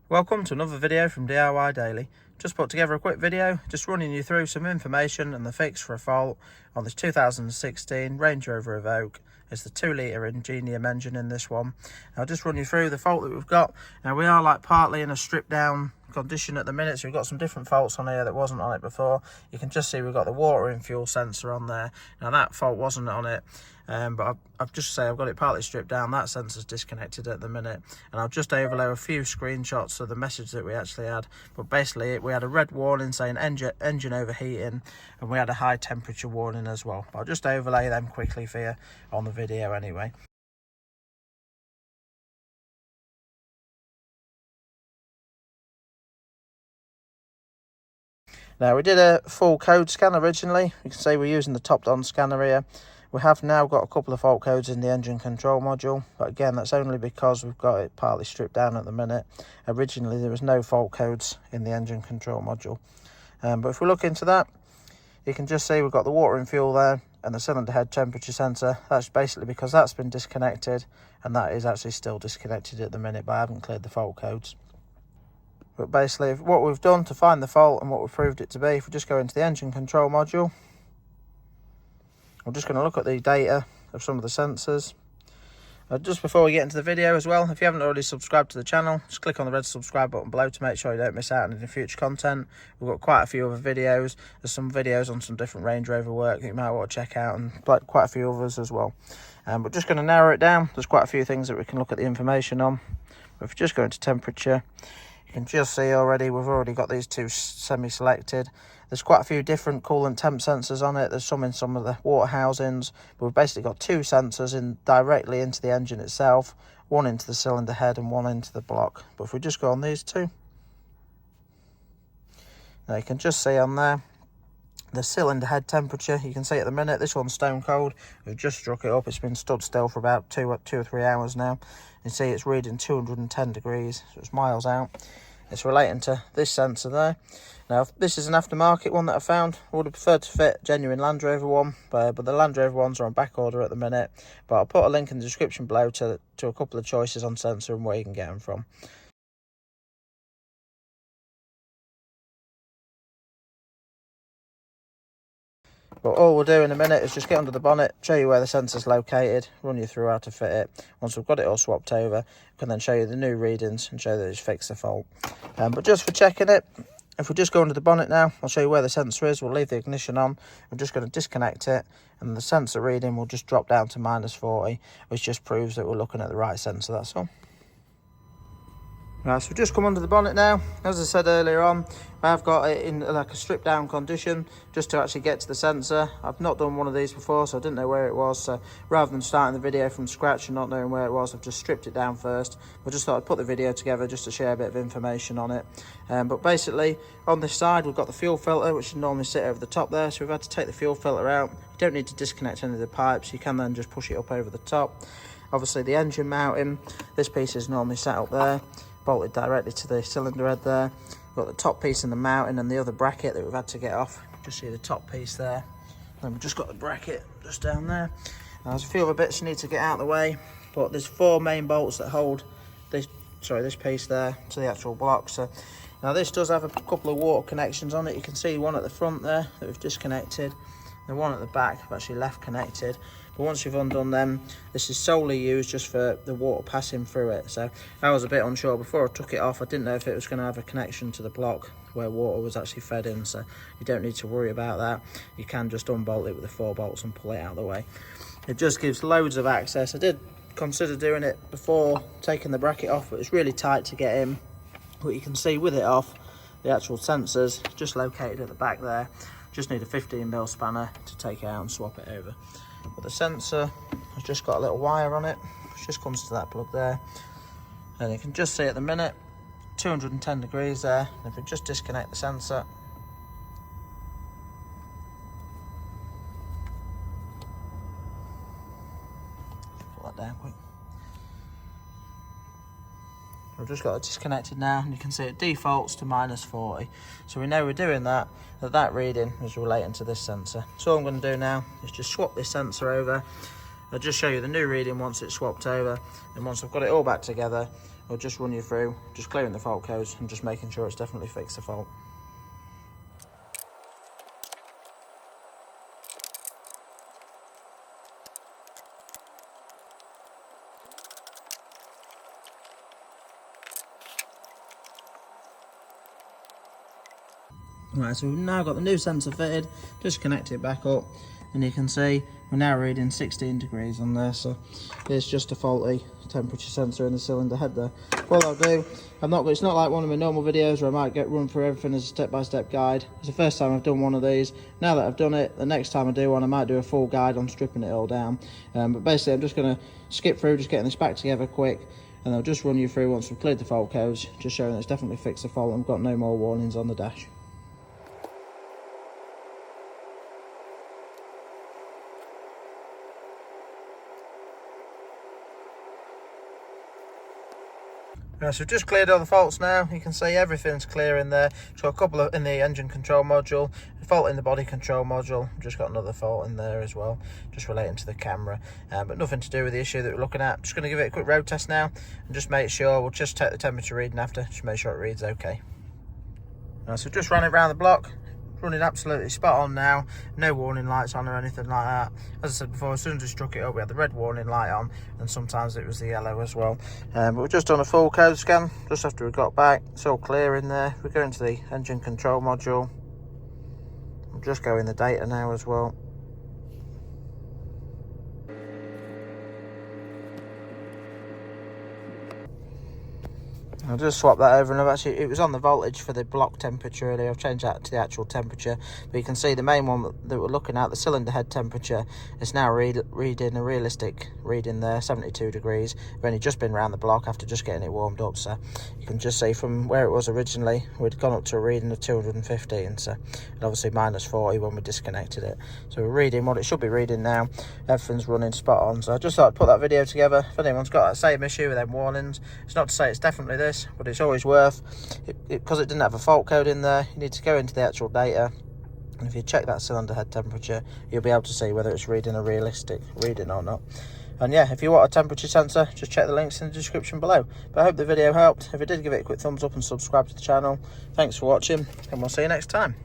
Welcome to another video from DIY Daily. Just put together a quick video, just running you through some information and the fix for a fault on this 2016 Range Rover Evoque. It's the 2-litre Ingenium engine in this one. I'll just run you through the fault that we've got. Now we are partly in a stripped down condition at the minute, so we've got some different faults on here that wasn't on it before. You can just see we've got the water and fuel sensor on there. Now that fault wasn't on it, but I've got it partly stripped down. That sensor's disconnected at the minute, and I'll just overlay a few screenshots of the message that we actually had. But basically we had a red warning saying engine overheating, and we had a high temperature warning as well. I'll just overlay them quickly for you on the video anyway. Now we did a full code scan originally. You can see we're using the top-down scanner here. We have now got a couple of fault codes in the engine control module, but again that's only because we've got it partly stripped down at the minute. Originally there was no fault codes in the engine control module. But if we look into that, you can just see we've got the water and fuel there and the cylinder head temperature sensor. That's basically because that's been disconnected, and that is actually still disconnected at the minute, but I haven't cleared the fault codes. But basically what we've done to find the fault and what we've proved it to be, if we just go into the engine control module, we're just going to look at the data of some of the sensors. Just before we get into the video as well, if you haven't already subscribed to the channel, just click on the red subscribe button below to make sure you don't miss out on any future content. We've got quite a few other videos. There's some videos on some different Range Rover work that you might want to check out, and quite a few others as well. But just going to narrow it down. There's quite a few things that we can look at the information on. But if you just go into temperature, you can just see already we've already got these two semi-selected. There's quite a few different coolant temp sensors on it. There's some in some of the water housings, but we've basically got two sensors in directly into the engine itself, one into the cylinder head and one into the block. But if we just go on these two, now you can just see on there the cylinder head temperature. You can see at the minute this one's stone cold. We've just struck it up. It's been stood still for about two or 3 hours now. You see it's reading 210 degrees, so it's miles out. It's relating to this sensor there. Now this is an aftermarket one that I found. I would have preferred to fit a genuine Land Rover one, but the Land Rover ones are on back order at the minute. But I'll put a link in the description below to a couple of choices on sensor and where you can get them from. But all we'll do in a minute is just get under the bonnet, show you where the sensor's located, run you through how to fit it. Once we've got it all swapped over, we can then show you the new readings and show that it's fixed the fault. But just for checking it, if we just go under the bonnet now, I'll show you where the sensor is. We'll leave the ignition on. We're just going to disconnect it, and the sensor reading will just drop down to -40, which just proves that we're looking at the right sensor, that's all. Right, so we've just come under the bonnet now. As I said earlier on, I've got it in like a stripped down condition just to actually get to the sensor. I've not done one of these before, so I didn't know where it was. So rather than starting the video from scratch and not knowing where it was, I've just stripped it down first. I just thought I'd put the video together just to share a bit of information on it. But basically, on this side, we've got the fuel filter, which would normally sit over the top there. So we've had to take the fuel filter out. You don't need to disconnect any of the pipes. You can then just push it up over the top. Obviously, the engine mounting, this piece is normally set up there, bolted directly to the cylinder head there. We've got the top piece in the mounting and the other bracket that we've had to get off. Just see the top piece there. And we've just got the bracket just down there. Now, there's a few other bits you need to get out of the way, but there's 4 main bolts that hold this piece there to the actual block. So now this does have a couple of water connections on it. You can see one at the front there that we've disconnected, and one at the back I've actually left connected. But once you've undone them, this is solely used just for the water passing through it. So I was a bit unsure before I took it off. I didn't know if it was going to have a connection to the block where water was actually fed in, so you don't need to worry about that. You can just unbolt it with the 4 bolts and pull it out of the way. It just gives loads of access. I did consider doing it before taking the bracket off, but it's really tight to get in. But you can see with it off, the actual sensors just located at the back there. Just need a 15mm spanner to take it out and swap it over. But the sensor has just got a little wire on it, which just comes to that plug there. And you can just see at the minute, 210 degrees there. And if we just disconnect the sensor, put that down quick. We've just got it disconnected now, and you can see it defaults to -40. So we know we're doing that reading is relating to this sensor. So all I'm going to do now is just swap this sensor over. I'll just show you the new reading once it's swapped over, and once I've got it all back together, I'll just run you through just clearing the fault codes and just making sure it's definitely fixed the fault. Right, so we've now got the new sensor fitted, just connect it back up, and you can see we're now reading 16 degrees on there, so it's just a faulty temperature sensor in the cylinder head there. What I'll do, it's not like one of my normal videos where I might run through everything as a step-by-step guide. It's the first time I've done one of these. Now that I've done it, the next time I do one, I might do a full guide on stripping it all down. But basically I'm just going to skip through, just getting this back together quick, and I'll just run you through once we've cleared the fault codes, just showing that it's definitely fixed the fault and got no more warnings on the dash. Right, so we've just cleared all the faults now. You can see everything's clear in there. Just got a couple in the engine control module, a fault in the body control module. Just got another fault in there as well, just relating to the camera, but nothing to do with the issue that we're looking at. Just going to give it a quick road test now and just make sure. We'll just take the temperature reading after, just make sure it reads okay. Right, so just ran it around the block. Running absolutely spot on now, no warning lights on or anything like that. As I said before, as soon as we struck it up, we had the red warning light on, and sometimes it was the yellow as well. But we've just done a full code scan just after we got back. It's all clear in there. We're going to the engine control module. We'll just go in the data now as well. I'll just swap that over, and it was on the voltage for the block temperature earlier. I've changed that to the actual temperature, but you can see the main one that we're looking at, the cylinder head temperature, is now reading a realistic reading there, 72 degrees. We've only just been around the block after just getting it warmed up, so you can just see from where it was originally, we'd gone up to a reading of 215, so, and obviously minus 40 when we disconnected it. So we're reading what it should be reading now. Everything's running spot on, so I just thought I'd put that video together. If anyone's got that same issue with them warnings, it's not to say it's definitely this, but it's always worth because it didn't have a fault code in there. You need to go into the actual data, and if you check that cylinder head temperature, you'll be able to see whether it's reading a realistic reading or not. And yeah, if you want a temperature sensor, just check the links in the description below. But I hope the video helped. If it did, give it a quick thumbs up and subscribe to the channel. Thanks for watching, and we'll see you next time.